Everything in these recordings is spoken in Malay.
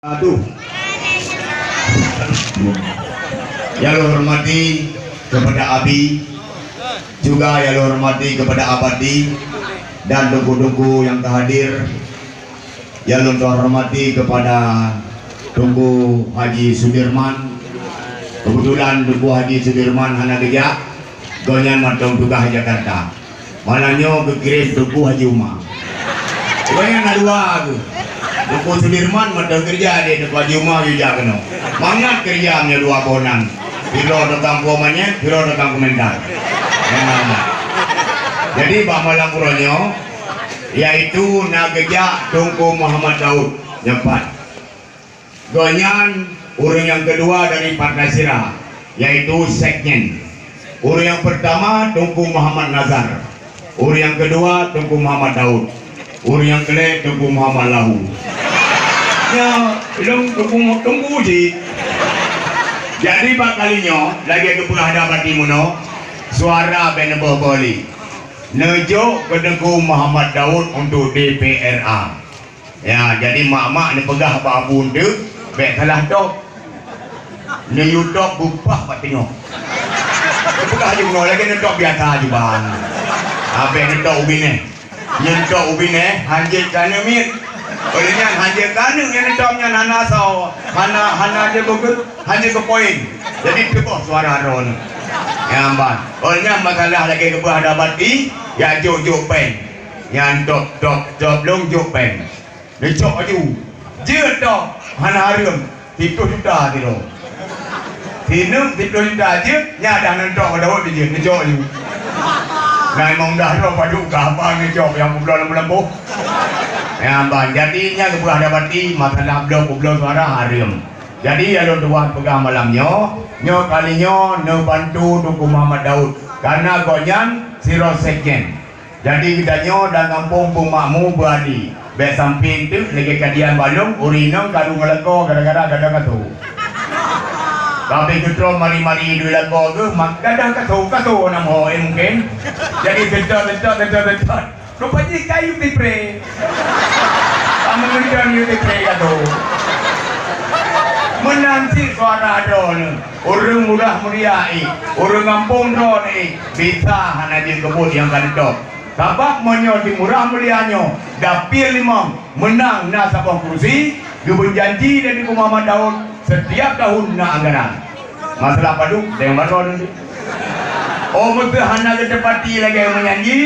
Aduh, yang hormati kepada Abi, juga yang hormati kepada Abadi dan tunggu-tunggu yang hadir, yang hormati kepada Tunggu Haji Sudirman. Kebetulan Tunggu Haji Sudirman hana kerja, gonyan matang tugas Jakarta. Malahnya kekirim Tunggu Haji Umar. Gonyan ada dua tu. Tunggu Sudirman matang kerja di Tunggu Haji Umar juga kena. Mangat kerjanya dua bonan. Piro datang puamannya, piro datang komentar. Jadi Pak Malang Puronyo yaitu Nageja Tungku Muhammad Daud Nyepat. Gonyan urang yang kedua dari Partai Sirah yaitu Sekjen. Urang yang pertama Tungku Muhammad Nazar. Urang yang kedua Tungku Muhammad Daud. Urang yang kedua Tungku Muhammad Lahu. Ya, belum tunggu sih. Jadi Pak kalinya lagi ke penghadapan Timuno suara benebo boli nejo ke Tungku Muhammad Daud untuk DPRA. Ya, jadi mak-mak ni pegah Pak Bunda baik salah dok ni yudok bupah Pak tengok pegah je guna lagi netok biasa je bang habis netok ubi ni nyentok ubi ni hanjit kana mit olehnya hanjit kana yang netoknya hana saw hana je gugut hanjit ke poin jadi tebah suara ron ya bang olehnya masalah lagi ke berhadapan di ya juk pen yang dok long juk pen ni cok aju je dok hana harum 10 juta tu. Tinum 10 juta je nyadang nentok Daud je ngejok je. Nai mong dah ro padu ka apa ngejok yang lembu-lembu. Ya bang, jadinya kebuah dapat di masalah blok suara harum. Jadi alun tuan pegang malamnya, nyo kalinya no bantu Tungku Muhammad Daud karena gonyan siro Sekjen. Jadi kita nyo dan kampung Pumakmu beradi. Baik samping tu lagi kadian balung urinong kadu ngeleko gara-gara kadang katu. Tapi kita mari-mari dua leko tu mak kadang katu nama mungkin. Jadi betul. Rupanya kayu tipre. Kamu menjadi kayu tipre katu. Menanti suara don, orang mudah meriai, orang kampung don bisa hana di kebun yang kantor. Sebab menyo di murah meriahnya dapil limang menang na sabah kursi gubun janji dari Muhammad Daud setiap tahun na anggaran masalah padu yang baron oh mesti hana ke tepati lagi yang menyanyi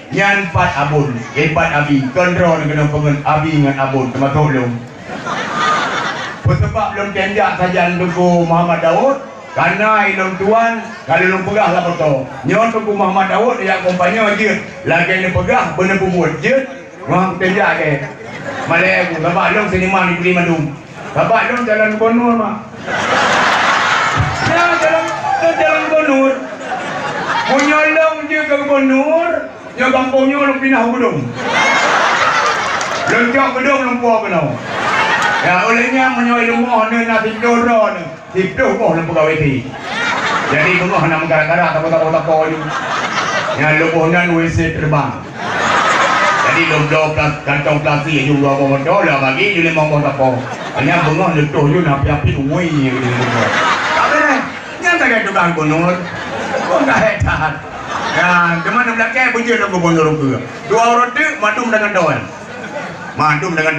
nyan pat abun pat abi kontrol kena pengen abi dengan abun termasuk belum sebab belum tenjak saja Tungku Muhammad Daud karena ilmu tuan kalau ilmu pegah lah betul nyon Tungku Muhammad Daud yang kompanya je lagi ni pegah benar buat je orang tenjak ke malai aku sebab long seniman di Mandung sebab long jalan Gubernur mah ya jalan Gubernur menyolong je ke Gubernur yang kampungnya long pindah gedung lonjak gedung long puas kenal ya olehnya menyolong ilmu ni nak tidur ni tidur kau nak pegawai ti jadi bengah nak menggara-gara tapo-tapo ni yang lebuhnan WC terbang jadi lomdo kantong plastik juga bawa dolar bagi je $50 tapo hanya bengah letuh je nak api-api uai tapi ni yang tak ada tukang Gubernur kau tak hebat ya kemana belakang punya Gubernur ke dua orang tu madum dengan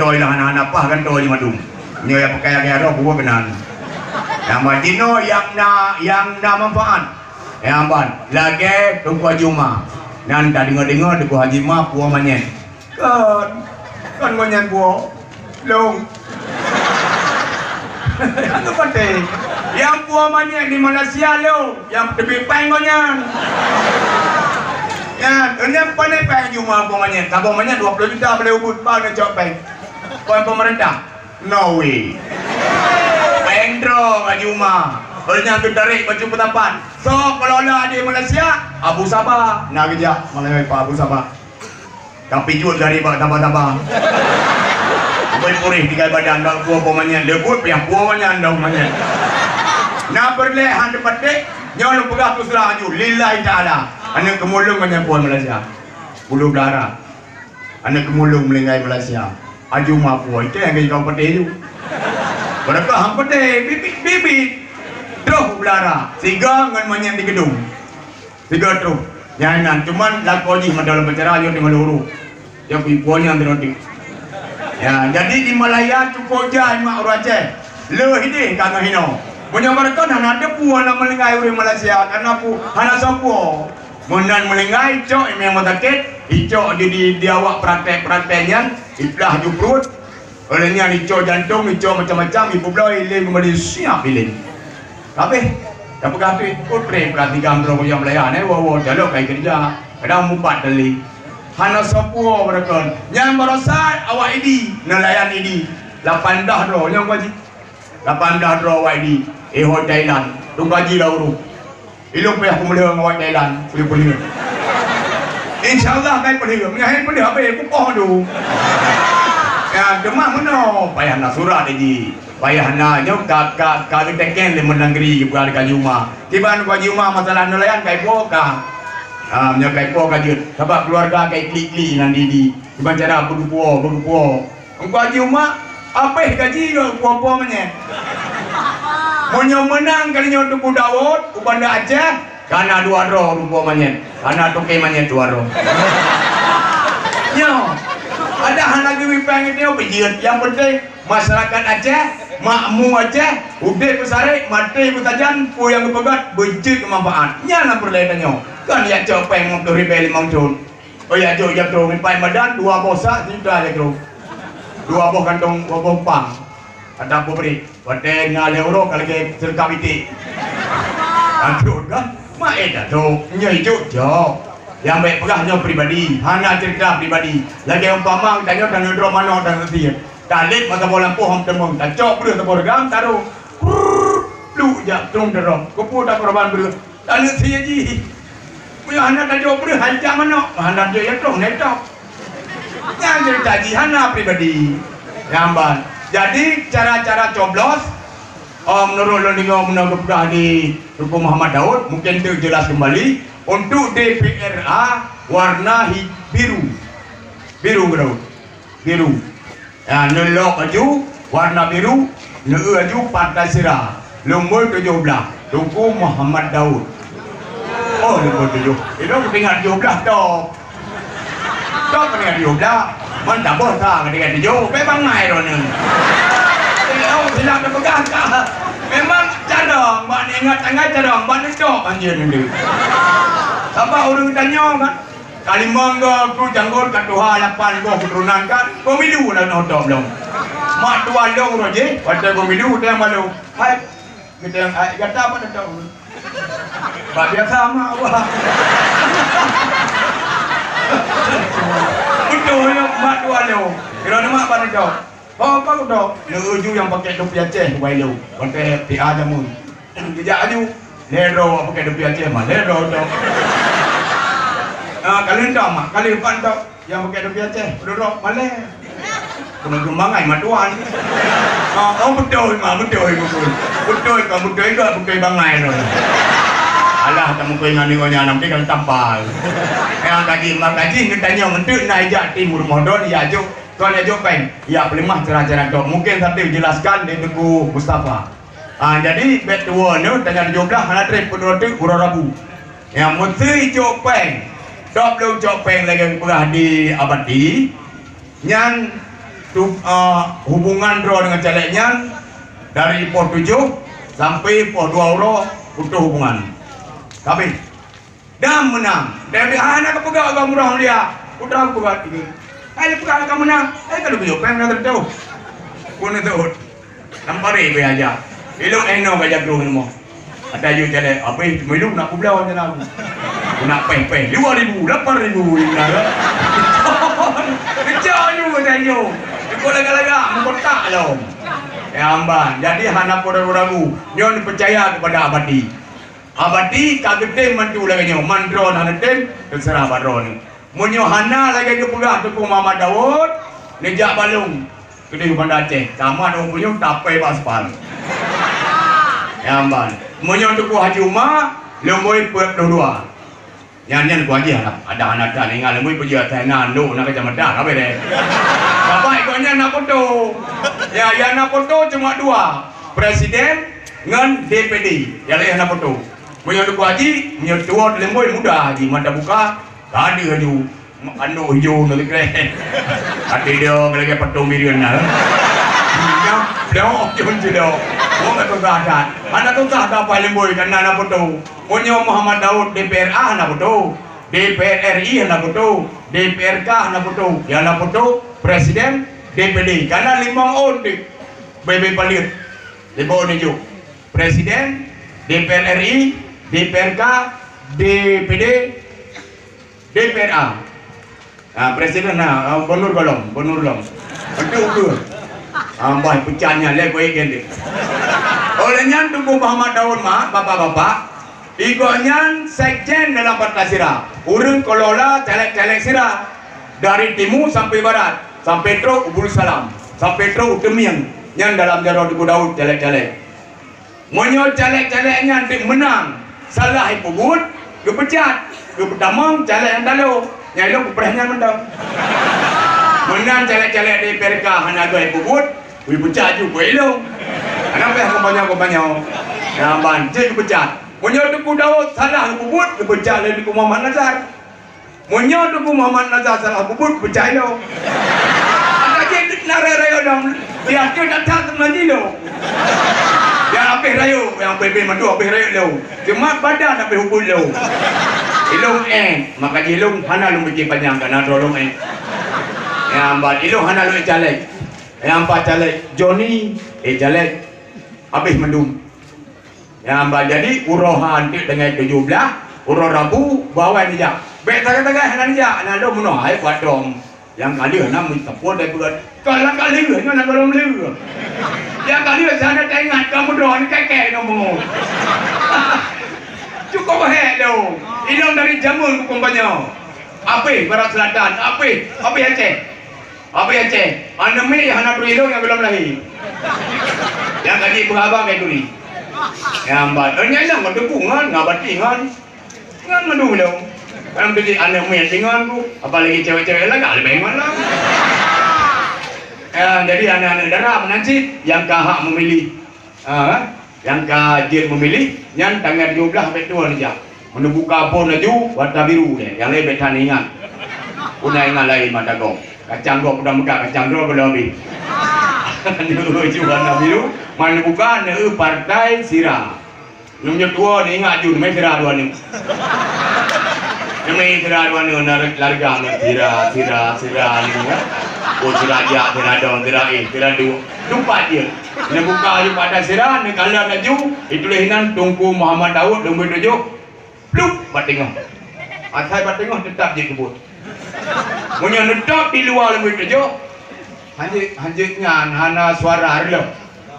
doi lah anak-anak apa kan doi madum ni yang pakai roh buat benar yang Madino yang na manfaat yang ban lagi Tungku Haji Umar nan dah dengar Tungku Haji Umar puang manyen kan manyen puang long yang penting yang puang manyen di Malaysia lo yang lebih peng manyen ya ini pandai peng Umar puang manyen tabung manyen 20 juta boleh ubud bang dan cok peng koin pemerintah no way Endro Haji Umar olehnya tu tarik baju petapan so kalau ada di Malaysia Abu Sabah nak kerja Malaysia Pak Abu Sabah tapi jual dari Pak tambah-tambah berpurih tinggal badan dah buah pomanya lebut yang buahnya anda pomanya nak berlehan depan dek nyolong pegah tu surah aju lillahi ta'ala anak kemulung banyak puan Malaysia bulu darah anak kemulung melinggai Malaysia Aju mapu itu yang kau pede tu. Mereka hang pede bibit. Terus belara. Siga ngan manyan di gedung. Siga terus. Jangan cuman lakoji dalam bicara yo di Maluru. Yang ibunya terodi. Ya, jadi di Malaya cukup jai mak Aceh. Le hidi kagak hino. Punya mereka hana ada puan nak melengai uri Malaysia karena pu hana sapu. Munan melengai cok yang motakit, icok di awak prakteknya, iblah juprut. Olehnya icok jantung, icok macam-macam, ibu belah ilim kembali siap ilim. Tapi dapat kata putre perhati gambar yang Malaya ni, wow jalur kayak kerja, kadang mumpat dali. Hana sapu mereka, yang merasa awak ini nelayan ini, 8 dah doh yang wajib. 8 dah doh awak ini. Thailand, tung gaji dah urus. Ilung payah kumulih ngawat Thailand, boleh. InsyaAllah kai boleh. Menyahin boleh apa ya? Kupoh tu. Ya, demam mana? Payah nak surat lagi. Payah nak nyok kali teken le menanggeri bukan dekat rumah. Tiba nak rumah masalah nelayan kai poka. Menyak kai poka je. Sebab keluarga kai klik-klik nan didi. Tiba cara berdupuo. Engkau rumah apa gaji kuapa menye? Munyo menang kali nyo tuku Daud, ubanda Aceh, karena 2 roh rupanya. Karena tuke manya 2 roh. Nyo, ada hal lagi wipang itu bejiat. Yang penting masyarakat Aceh, makmu Aceh, udah pesare, mati putajan, pu yang kepegat, bejiat kemanfaat. Nyala perlaitannya. Kan ya copeng mau ke ribel mangcun. Oh ya jo ya tu wipai madan 2 bosa sudah ya tu. 2 boh kantong 2 boh pang. Ada apa beri? Pada ngale euro kalau ke serka biti. Aduh kan, mak dah tu nyejuk jo. Yang baik pegahnya pribadi, hanya cerita pribadi. Lagi umpama tanya dan ndro mano dan nanti. Dalit mata bola pohon temung, tak cok beri tepor gam taruh. Lu jak tung derong. Kupu tak korban beri. Dalit saya ji. Punya anak tak jauh beri hancam mano. Anak dia yang tung netok. Yang cerita ji hanya pribadi. Gambar. Jadi cara-cara coblos menurut lendingo menanggap di Tuku Muhammad Daud mungkin itu jelas kembali untuk DPRA warna biru ya nelok baju warna biru neu baju Partai Sirah lumur 17 Tuku Muhammad Daud lumur 7 itu ketinggalan 17 toh ketinggalan 17 man tak boleh tak ketika dijo memang naik ronen silap pegang memang cadang mbak ingat cadang mbak nedok anjir ni sampai orang tanya kan Kalimbang ke janggut kat Tuhan 8 ke keturunan kan pemilu lah nak tahu belum mak tuan dong roje pada pemilu dia malu hai kita yang kata apa nak tahu mbak biasa mak wah betul ya mak tuan lo kira nama apa nak tahu apa kau tahu uju yang pakai topi Aceh wailu pakai PA jamun dia aju lero pakai topi Aceh mah lero tu kalian tahu mak kalian bukan tahu yang pakai topi Aceh duduk malai kembangan mak tuan betul mak betul kamu betul bangai tu alah kamu kau ingat ni orang nanti kan tampal yang gaji tanya menteri naik timur modal ya aju tuan aju peng ya pelimah cara-cara tu mungkin nanti jelaskan di Tugu Mustafa jadi betul ni tanya jumlah mana trip penuruti Rabu yang menteri aju peng dok belum aju peng lagi pernah di Abadi nyan hubungan draw dengan calegnya dari Port 7 sampai Port 2 euro untuk hubungan tapi dan menang dari anak kepegang agak murah dia udah pegang ini ayo pegang agak menang kalau begitu pengen nak tahu pun itu nampari be aja ilmu eno aja dulu ni mo ada you jadi apa itu ilmu nak kublau aja nak nak peng 2,000 8,000 ingat kecil you tanya ikut laga-laga mengkotak lo amban jadi hana ragu nyon percaya kepada Abadi kagede mantu lagi nyo mandron hanetem terserah badron munyo hana lagi ke pula Tuku Muhammad Daud nejak balung gede Banda Aceh sama dong punya tapai paspal amban munyo Tuku Haji Umar lemoi 22 nyanyian ku aja ada anak dan ingat lemoi pergi tenan do nak macam dah apa deh Bapak ikutnya nak foto. Ya, yang nak foto cuma dua. Presiden dengan DPD. Yang lain nak foto. Punya tu haji, punya tua lemboi muda haji. Mata buka, tak ada haju. Anu hijau nak keren. Hati dia lagi patung mirian lah. Dia cuma sudah. Oh tak tahu ada. Anak tu tak ada apa lemboi kerana nak foto. Punya Muhammad Daud DPR A nak foto. DPR RI nak foto. DPRK nak foto. Yang nak foto Presiden DPD. Karena 5 on di BB Palir. 5 on hijau. Presiden, DPR RI, DPRK, DPD, DPRA. Nah, Presiden nah, Bonur Golong. Betul. Ambah pecahnya lepas ini. Olehnya Tunku Muhammad Daud mah, bapak-bapak, igoknya sekjen dalam Partai Sirah. Urung kelola celek-celek Sirah dari timur sampai barat, sampai terus Ubul Salam, sampai terus Utemian. Yang dalam jarah Tunku Daud celek-celek. Monyo celek-celeknya menang, salah ipubut, kepecat, kepetamang celek yang dalu, yang lu keperahnya menang. Menang celek-celek di PRK hanya gue ipubut, gue pecat juga ilo. Kenapa yang banyak? Yang banci kepecat. Monyo Tunku Daud salah ipubut, kepecat lagi Tunku Muhammad Nazar. Monyo Tunku Muhammad Nazar salah ipubut, kepecat ilo. Ada jadi nararayo dong, dia tu datang teman ilo. Yang apih rayu, yang bebe madu apih rayu lo. Cuma badan apih hubul lo. Ilung maka ilung hana lu bikin panjang karena tolong Yang ambat ilung hana lu calek. Yang ambat calek Johnny calek apih mendum. Yang ambat jadi urohan dengan 17, uroh Rabu bawa ni jak. Bek tengah-tengah hana ni jak, hana lu muno ai buat dom. Yang kali hana minta pun dari buat. Kalau kali hana kalau melu. Yang kali sana tengah kamu doang kekek ngomong. Cukup hek lo. Ilong dari Jamul kumpanya. Apa Barat Selatan? Apa Aceh? Apa Aceh? Anemi hana ilong yang belum lahir. Yang kali berabang kayak duri. Yang bat. Nyala ngedepungan, ngabatingan. Ngan madu lo. Kan jadi anemi tingan ku. Apalagi cewek-cewek lagi lebih lah. Jadi anak-anak darah menanti yang kahak memilih, yang kajir memilih, yang tangan 12 sampai 2 ni je. Menunggu kapur laju, warna biru deh. Yang lain betan ingat. Punah ingat lain mata kau. Kacang kau sudah muka, kacang kau belum habis. Itu warna biru. Mana bukan Partai Sirah. Nombor 2 ni ingat ju, namanya Sirah 2 ni. Namanya Sirah 2 ni larga Sirah ni. Oh Sirah dia, Sirah dong, Sirah 2. Lupa dia. Nak buka je pada Sirah, nak kalah laju. Itulah hinan Tunku Muhammad Daud, nombor 7. Plup, batengah. Asal batengah tetap je kebut. Punya netap di luar nombor 7. Hanjitnya hana suara harlo.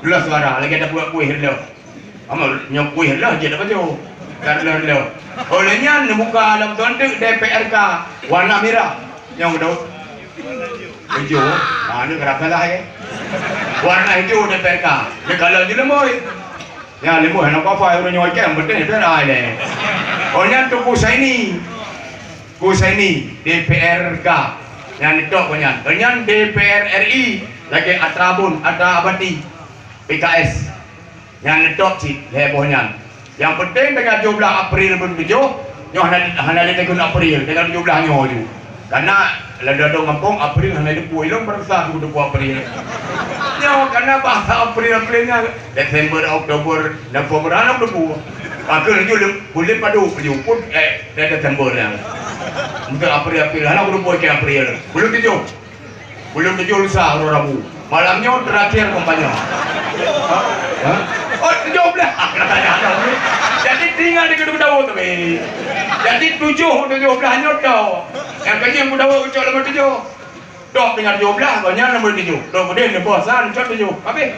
Dulu suara, lagi ada buat kuih harlo. Amal nyok kuih harlo je dah baju. Harlo. Olehnya nak buka dalam tontok DPRK warna merah. Yang Daud. Hijau, ini kerap lah ya. Warna hijau DPRK. Dia kalau je lemoi. Ya lemoi, nak apa? Orang nyoi kem betul ni berai deh. Orangnya tu Kusaini DPRK. Yang itu punya. Orangnya DPR RI lagi Atrabun, Abadi PKS. Yang itu sih hebohnya. Yang penting dengan 17 April bertujuh, nyoh hana letakun April dengan 17 nyoh tu. Karena lada dong kampung April hanya ada puai long berasa tu April. Nyoh karena bahasa Aprilnya Desember, Oktober, November anak tu. Aku lagi boleh padu pun Desember yang. Untuk April anak tu puai ke April. Belum tujuh lusa Rabu. Malamnya terakhir kampanye. Oh 17. Jadi tinggal di Kedua Daud tu. Jadi 17 nyotau. Yang kaya yang Daud ucap nombor 7. Dok dengan 12 banyak nombor 7. Dok kemudian ni bosan ucap 7. Habis.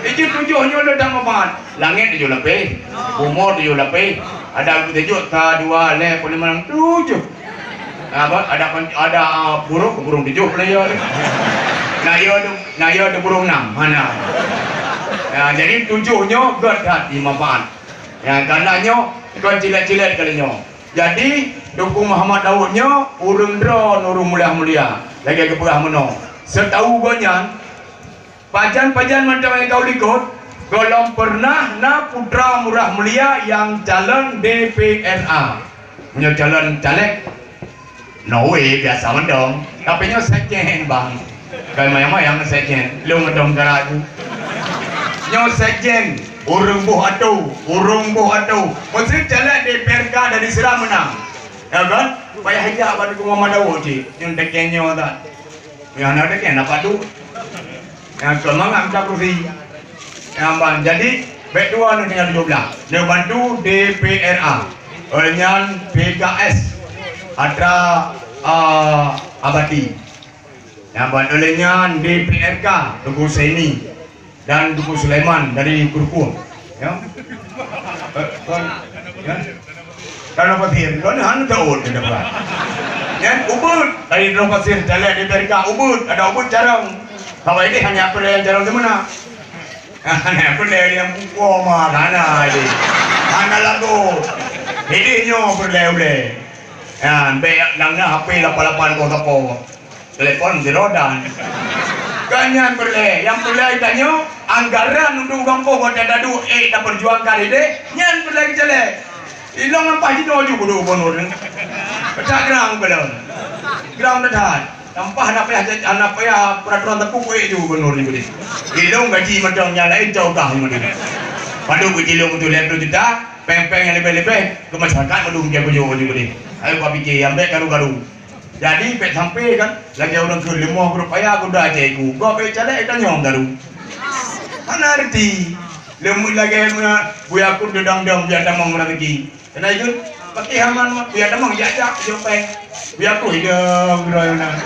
Itu 7 nyolot dah mapan. Langit 7 lebih. Bumur 7 lebih. Ada 7 ta 2 le 5 7. Ada burung 7 player. Naya ada burung 6 mana. Jadi 7-nya gedat di mapan. Yang kanannya kan cilet-cilet kalinya. Jadi Tunku Muhammad Daudnya urung dra nurung mulia-mulia. Lagi ke perah meno. setahu gonyan pajan-pajan macam yang kau likut belum pernah na putra murah mulia yang calon DPRA punya calon caleg no way biasa mendong tapi nyo sekjen bang kaya maya-maya yang sekjen lu mendong karaku nyo sekjen urung buh atu mesti caleg DPRK dari Sira menang ya kan payah aja pada ku Muhammad Daud cik yang tekenya tak yang ada tekenya apa tu yang semangat minta kursi yang bang jadi baik dua ni tinggal 17 dia bantu DPRA olehnya PKS ada Abadi yang bantu olehnya DPRK Tugu Seni dan Tugu Sulaiman dari Kurkuh ya kalau pasir kan han tahu dia dapat ya ubud dari pasir jalan DPRK ubud ada ubud jarang kalau ini hanya pelai jarang di mana hanya pelai yang buku mah mana ini mana lagu ini nyo pelai ya beyak langnya HP 88 kotapo telepon di rodan kanyan pelai yang pelai tanyo anggaran untuk kampung kota dadu tak perjuangkan ini nyan pelai jelek ilang ang pahino juga kudu bonur pecah gerang belum gerang dadan tampah anak payah peraturan tepuk kue juga bonur ni budi ilang gaji macam yang lain jauh dah ni padu kecilung tu lepas juta peng-peng yang lebih-lebih ke masyarakat madu dia punya budi ayo kau fikir ambil garu-garu jadi pek sampai kan lagi orang ke 5 rupiah aku dah aja aku kau pek calek ikan nyom garu mana arti lemut lagi buaya aku dedang-dang biar damang lagi kena ikut pakai haman biar damang jajak jopeng biar aku hidup berana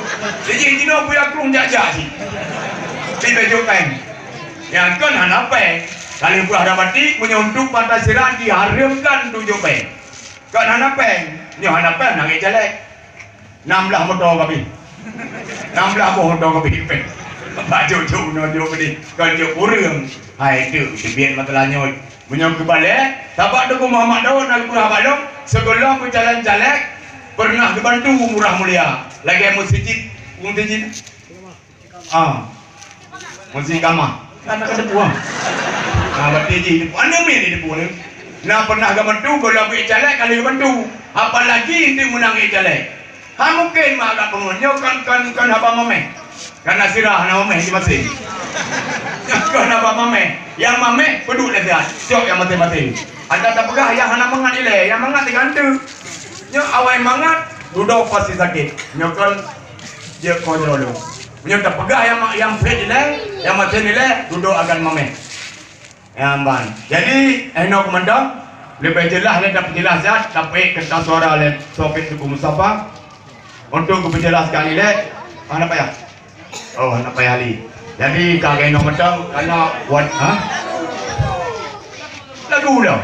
jadi jino biar aku jajak sih tidak jopeng yang kan hanapeng kali buah damati punya untuk pantai Sira diharamkan tu jopeng kan hanapeng ni hanapeng nangis jelek 16 motor kami 16 motor kami peng baju no dia beli kan dia kurang hai tu biar masalahnya menyong kebalik tapak tu Muhammad Daud nak kurang balong sekolah ku jalan-jalan pernah dibantu murah mulia lagi masjid masjid kamah kan ada puang berarti di mana ni di puang nah pernah dibantu kalau ku jalan kali bantu apalagi untuk menang jalan mungkin mak agak pengunyo kan apa mameh karena sirah nama mameh di masjid kan apa mameh yang mameh peduk lehat jok yang mati-mati ada tak pegah yang anak mangat ile yang mangat digantu nyo awai mangat duduk pasti sakit nyo kan dia kontrol nyo tak pegah yang plate ile yang mati ile duduk akan mameh yang ban jadi enok mendang lebih jelas le dapat jelas ya tapi kertas suara le sopit Tugu Mustafa untuk menjelaskan ile apa ya oh anak payali jadi kakek no medang karena buat lagu dah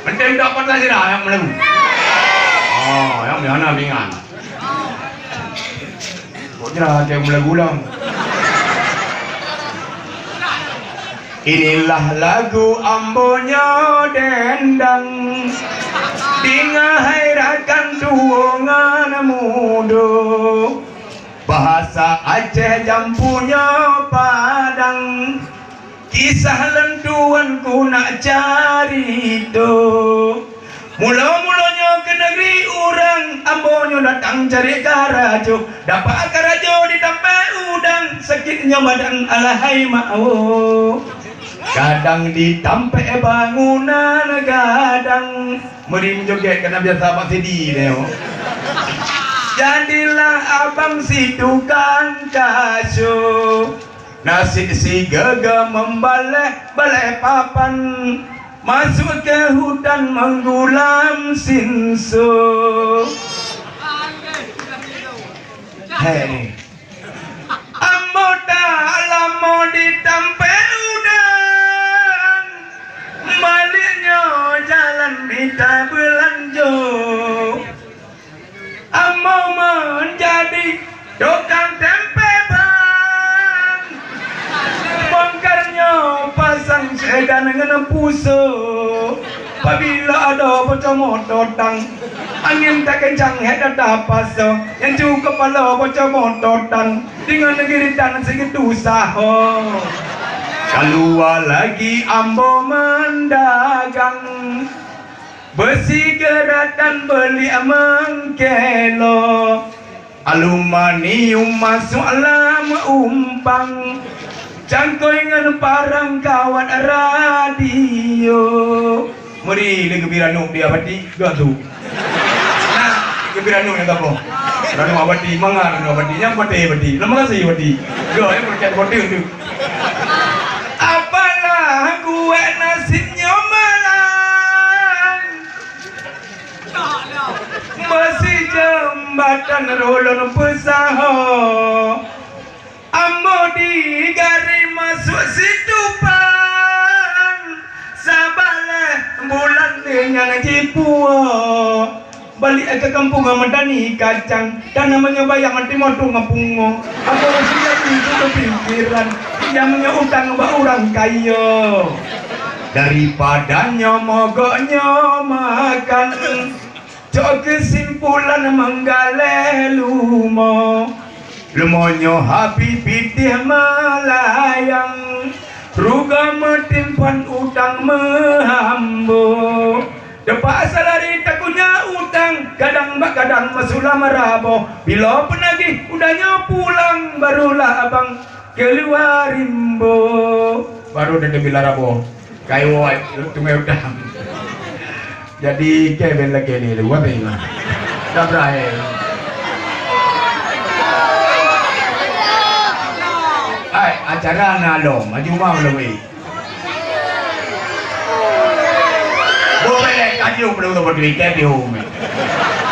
penting dapat saja dah yang melagu yang mana bingan kok jelas yang melagu dah inilah lagu ambonya dendang dingahairakan tuangan mudo bahasa Aceh jampunya Padang kisah lentuan ku nak cari tu mula-mulanya ke negeri orang ambonyo datang cari karajo dapat karajo ditampai udang sakitnya badan alahai mau kadang ditampai bangunan gadang mering joget kena biasa apa sedih leo jadilah abang si tukang kaso nasi si gagah membaleh papan masuk ke hutan menggulam sinso hei ambo lama ditampai udang baliknya jalan minta belanjo ambo menjadi tukang tempe bang bongkarnya pasang sedan dengan puso Apabila ada bocah mototang, angin tak kencang head ada paso, yang cukup kepala bocah mototang, dengan negeri tanah segitu saho. Keluar lagi ambo mendagang, besi gerak dan beli mengkelo, aluminium masuk alam umpang, cangkoi dengan parang kawan radio. Mari le gebiranu dia abadi gak tu. Nah, gebiranu yang tapo. Ranu abadi mangan ranu abadi yang pate abadi. Lama kasih abadi. Gak yang berkat pate tu. Apalah gue nasib nyomalan, masih jembatan rolon pesaho, ambo digari masuk situpan, sabale bulan dengan cipuo, balik ke kampung amadani kacang, dan namanya bayang mati motor ngapungo, aku masih lagi itu pikiran, yang utang mbak orang kayo, daripada nyomogoknya makan, cok kesimpulan menggale lumo. Lemonyo habi pitih melayang, ruga metimpan utang mehambo. Depak salari takunya utang, kadang mbak kadang masulah merabo. Bila penagih udahnya pulang, barulah abang keluar rimbo. Baru dah bila rabo, kayu tunggu utang. Jadi keben lagi ni, luar biasa. Dah berakhir. Acara nalo, maju mau lebih. Boleh kayu perlu berdiri kayu.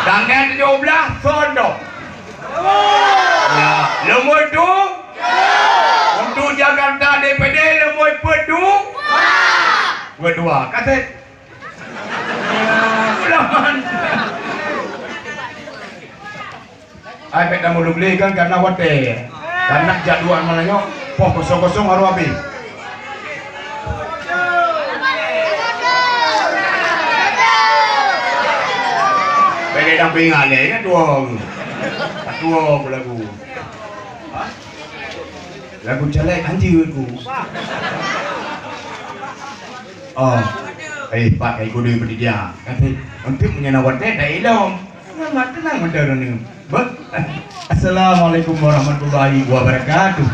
Tangan 17 sondok. Ya, lemur tu. Untuk Jakarta DPD lemur pedu. Berdua, kaset. Ulangan. Ai pek dah mulu beli kan karena wate. Karena jaduan malahnya poh kosong-kosong haru habis. Pede dampingan ya dua. Dua lagu. Lagu celek anjir ku. Oh. Pak ai kudu berdia. Kata untuk menyenawat dai dong. Tenang bener ni. Assalamualaikum warahmatullahi wabarakatuh.